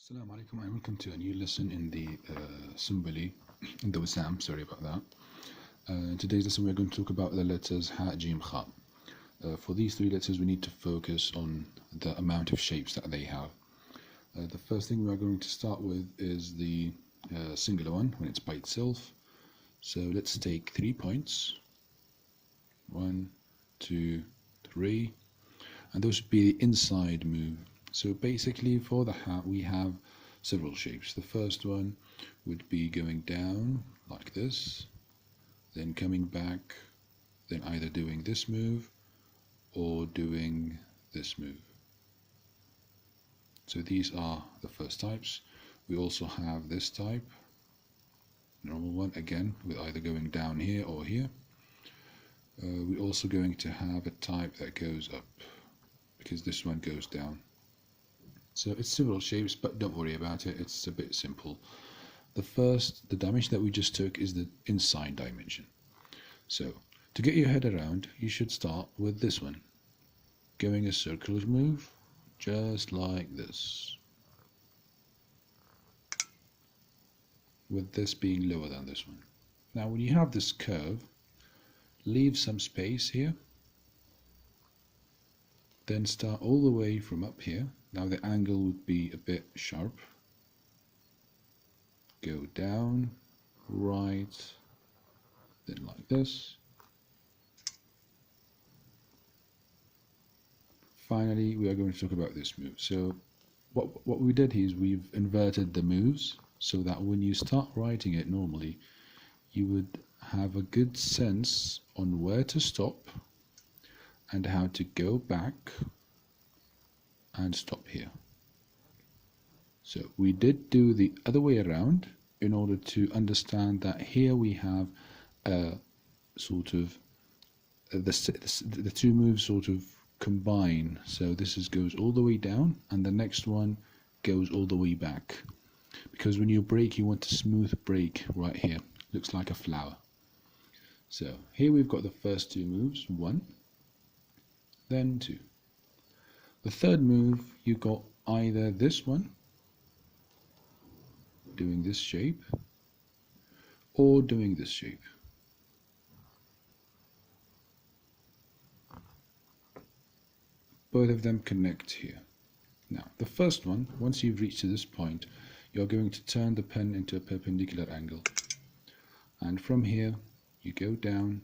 Assalamu alaikum and welcome to a new lesson in the in the Wissam, sorry about that. In today's lesson we're going to talk about the letters Ha, Jeem, Kha. For these three letters we need to focus on the amount of shapes that they have. The first thing we are going to start with is the singular one when it's by itself. So let's take 3 points. 1, 2, 3. And those would be the inside move. So basically for the hat we have several shapes. The first one would be going down like this, then coming back, then either doing this move or doing this move. So these are the first types. We also have this type, normal one, again with either going down here or here. We're also going to have a type that goes up because this one goes down. So it's several shapes, but don't worry about it, it's a bit simple. The dimension that we just took is the inside dimension. So to get your head around, you should start with this one, going a circular move, just like this, with this being lower than this one. Now when you have this curve, leave some space here, then start all the way from up here. Now the angle would be a bit sharp. Go down, right, then like this. Finally, we are going to talk about this move. So what we did here is we've inverted the moves so that when you start writing it normally, you would have a good sense on where to stop and how to go back and stop here. So we did do the other way around in order to understand that here we have a sort of the two moves sort of combine. So this goes all the way down and the next one goes all the way back, because when you break you want a smooth break right here. Looks like a flower. So here we've got the first two moves, 1, then 2. The third move, you got either this one, doing this shape, or doing this shape. Both of them connect here. Now, the first one, once you've reached to this point, you're going to turn the pen into a perpendicular angle. And from here, you go down,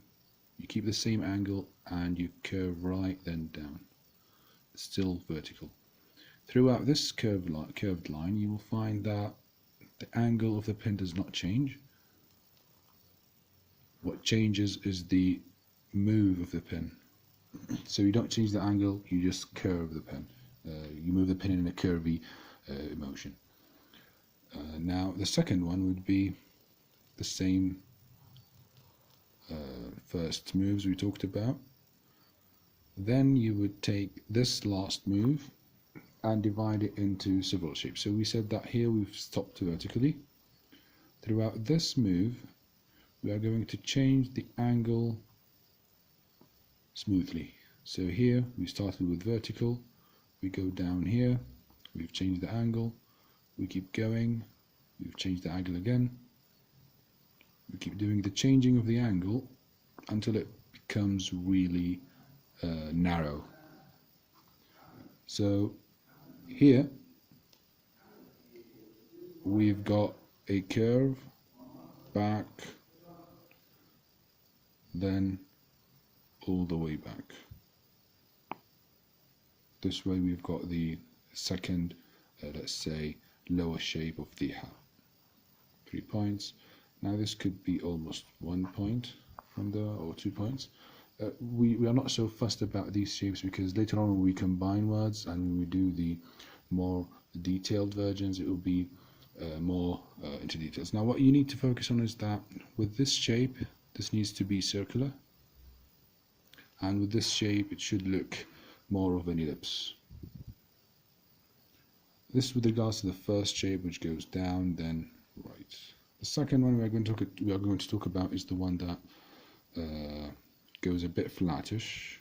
you keep the same angle, and you curve right, then down. Still vertical. Throughout this curved line, you will find that the angle of the pen does not change. What changes is the move of the pen. So you don't change the angle, you just curve the pen. You move the pen in a curvy motion. Now the second one would be the same first moves we talked about. Then you would take this last move and divide it into several shapes. So we said that here we've stopped vertically. Throughout this move, we are going to change the angle smoothly. So here we started with vertical, we go down here, we've changed the angle, we keep going, we've changed the angle again, we keep doing the changing of the angle until it becomes really narrow. So here we've got a curve, back, then all the way back. This way we've got the second, let's say, lower shape of the hat. 3 points. Now this could be almost 1 point from there, or 2 points. We are not so fussed about these shapes because later on when we combine words and when we do the more detailed versions, it will be more into details. Now what you need to focus on is that with this shape, this needs to be circular, and with this shape it should look more of an ellipse. This with regards to the first shape, which goes down then right. The second one we are going to talk about is the one that goes a bit flattish.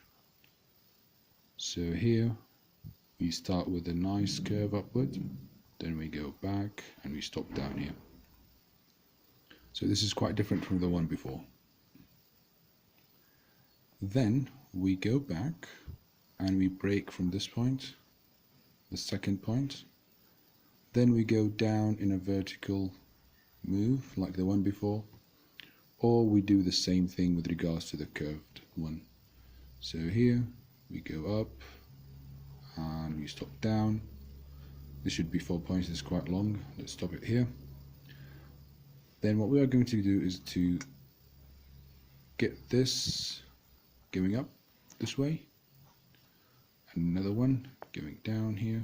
So here we start with a nice curve upward, then we go back and we stop down here. So this is quite different from the one before. Then we go back and we break from this point, the second point. Then we go down in a vertical move like the one before, or we do the same thing with regards to the curved one. So here we go up and we stop down. This should be 4 points, it's quite long. Let's stop it here. Then what we are going to do is to get this going up this way, and another one going down here.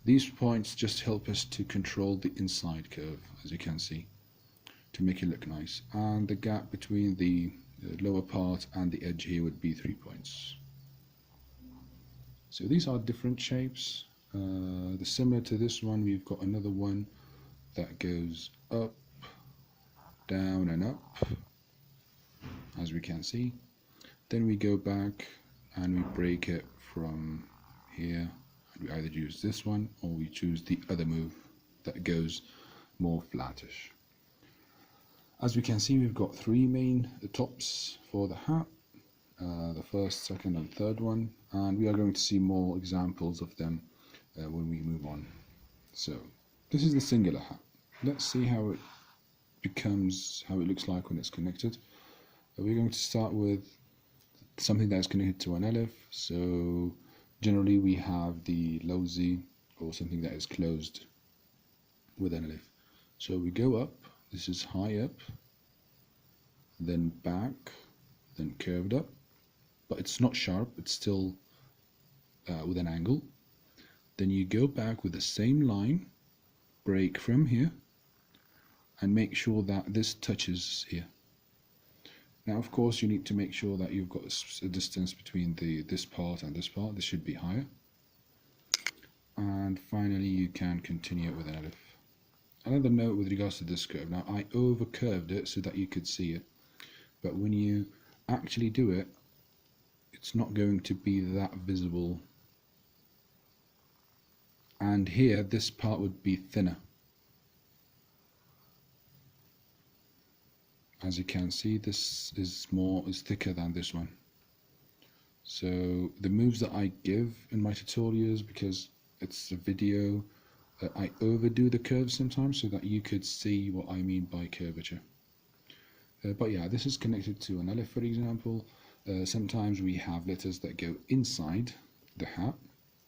These points just help us to control the inside curve, as you can see, to make it look nice. And the gap between the lower part and the edge here would be 3 points. So these are different shapes. Similar to this one, we've got another one that goes up, down and up, as we can see. Then we go back and we break it from here. We either use this one or we choose the other move that goes more flattish. As we can see, we've got 3 main tops for the hat, the first, second and third one, and we are going to see more examples of them when we move on. So this is the singular hat. Let's see how it looks like when it's connected. We're going to start with something that's connected to an alif. So generally we have the Glossy or something that is closed with an alif. So we go up, this is high up, then back, then curved up, but it's not sharp, it's still with an angle. Then you go back with the same line, break from here, and make sure that this touches here. Now of course you need to make sure that you've got a distance between this part and this part. This should be higher. And finally you can continue it with an alif. Another note with regards to this curve. Now I over curved it so that you could see it, but when you actually do it, it's not going to be that visible. And here this part would be thinner. As you can see, this is thicker than this one. So the moves that I give in my tutorials, because it's a video, I overdo the curves sometimes so that you could see what I mean by curvature. But yeah, this is connected to an alif, for example. Sometimes we have letters that go inside the hat.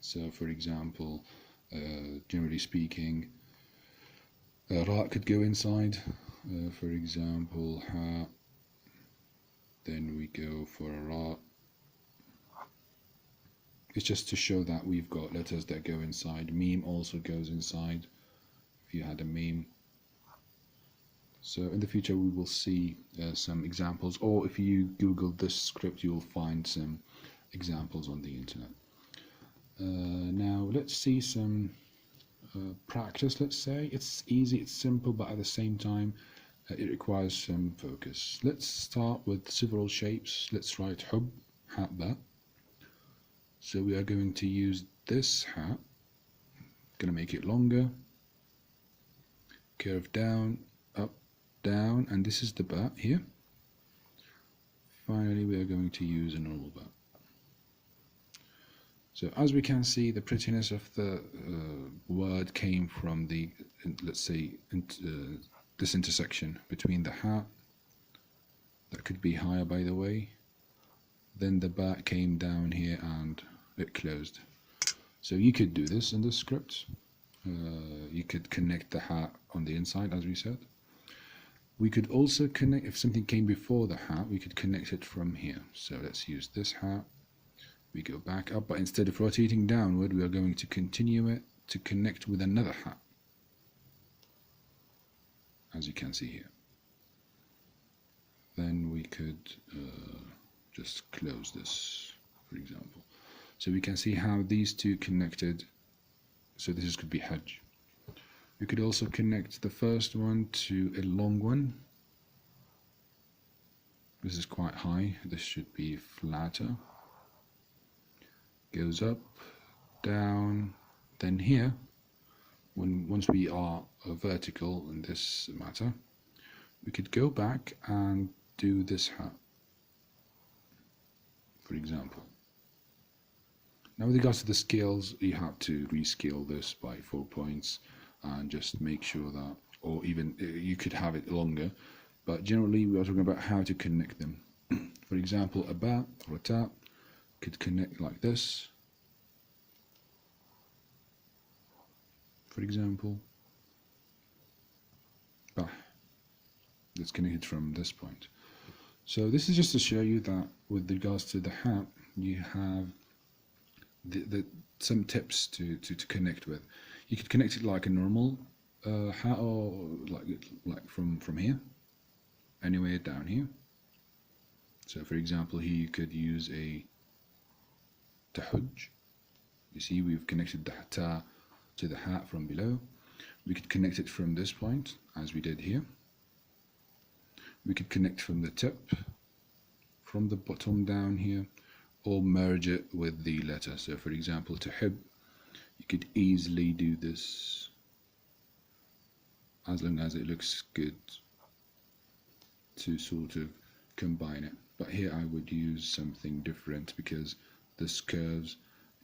So for example, generally speaking, ra could go inside. For example, ha, then we go for a ra. It's just to show that we've got letters that go inside. Meme also goes inside, if you had a meme. So in the future we will see some examples, or if you Google this script you will find some examples on the internet. Now let's see some practice. Let's say it's easy, it's simple, but at the same time it requires some focus. Let's start with several shapes. Let's write hub, habba. So we are going to use this hat, going to make it longer, curve down, up, down, and this is the ba here. Finally we are going to use a normal ba. So as we can see, the prettiness of the word came from the, let's say, this intersection between the hat, that could be higher by the way, then the ba came down here and it closed. So you could do this in the script. You could connect the hat on the inside, as we said. We could also connect, if something came before the hat, we could connect it from here. So let's use this hat. We go back up, but instead of rotating downward, we are going to continue it to connect with another hat, as you can see here. Then we could just close this, for example. So we can see how these two connected. So this could be hajj. We could also connect the first one to a long one. This is quite high, this should be flatter. Goes up, down, then here once we are vertical in this matter, we could go back and do this hat, for example. Now with regards to the scales, you have to rescale this by 4 points and just make sure that, or even you could have it longer, but generally we are talking about how to connect them. For example, a ba or a ta could connect like this, for example. Bah, it's connected from this point. So this is just to show you that with regards to the hat, you have some tips to connect with. You could connect it like a normal hat, or like from here, anywhere down here. So for example, here you could use a tahujj. You see, we've connected the ta to the hat from below. We could connect it from this point, as we did here. We could connect from the tip, from the bottom down here, or merge it with the letter. So for example, tahib, you could easily do this as long as it looks good to sort of combine it. But here I would use something different because this curves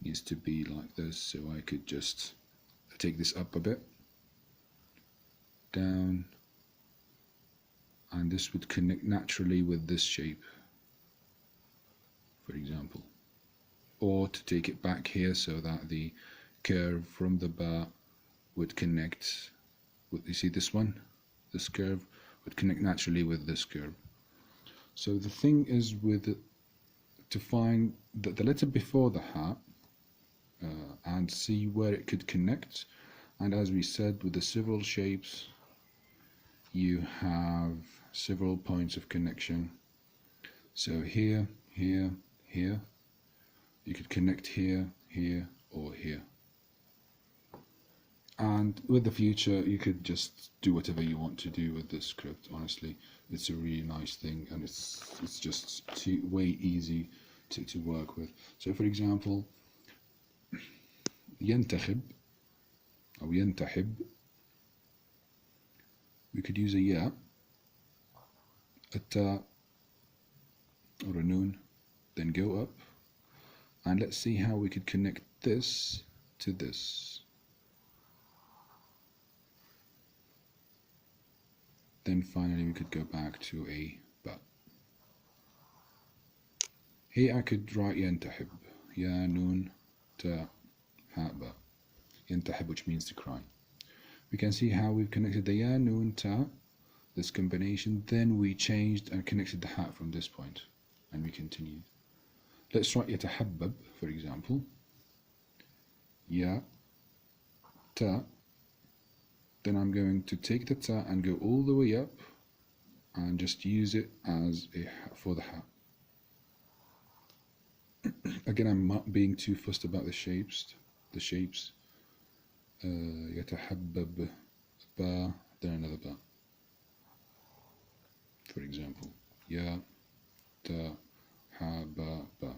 needs to be like this, so I could just take this up a bit, down, and this would connect naturally with this shape, for example. Or to take it back here so that the curve from the ba would connect with, you see this one, this curve would connect naturally with this curve. So the thing is with it, to find the letter before the hat and see where it could connect. And as we said, with the several shapes, you have several points of connection. So here, here, here, you could connect here, here, or here. And with the future, you could just do whatever you want to do with this script. Honestly, it's a really nice thing, and it's just way easy to work with. So for example, ينتخب أو ينتحب, we could use a ya, a ta, or a noon, then go up, and let's see how we could connect this to this. Then finally we could go back to a ba. Here I could write ينتحب, ya noon ta ha ba, ينتحب, which means to cry. We can see how we've connected the ya noon ta, this combination, then we changed and connected the hat from this point, and we continued. Let's write يتحبب, for example. Ya ta, then I'm going to take the ta and go all the way up and just use it as a for the hat. Again, I'm not being too fussed about the shapes. يتحبب ba, then another ba. For example, ya ta ha ba ba.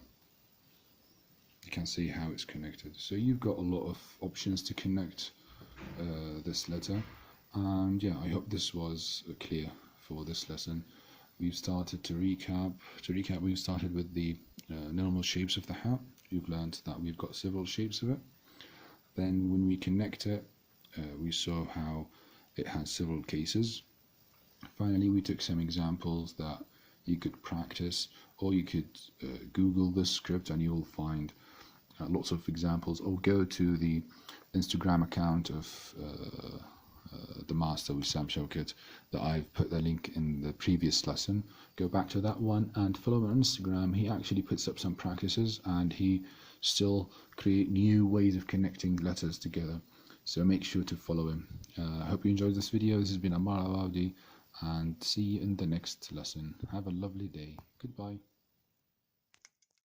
You can see how it's connected. So you've got a lot of options to connect this letter, and yeah, I hope this was clear for this lesson. We've started to recap. We've started with the normal shapes of the hat. You've learned that we've got several shapes of it. Then when we connect it, we saw how it has several cases. Finally, we took some examples that you could practice, or you could Google this script and you'll find lots of examples, or go to the Instagram account of the master Wissam Shawkat that I've put the link in the previous lesson. Go back to that one and follow him on Instagram. He actually puts up some practices and he still create new ways of connecting letters together, so make sure to follow him. I hope you enjoyed this video. This has been Amar Awadi, and see you in the next lesson. Have a lovely day. Goodbye.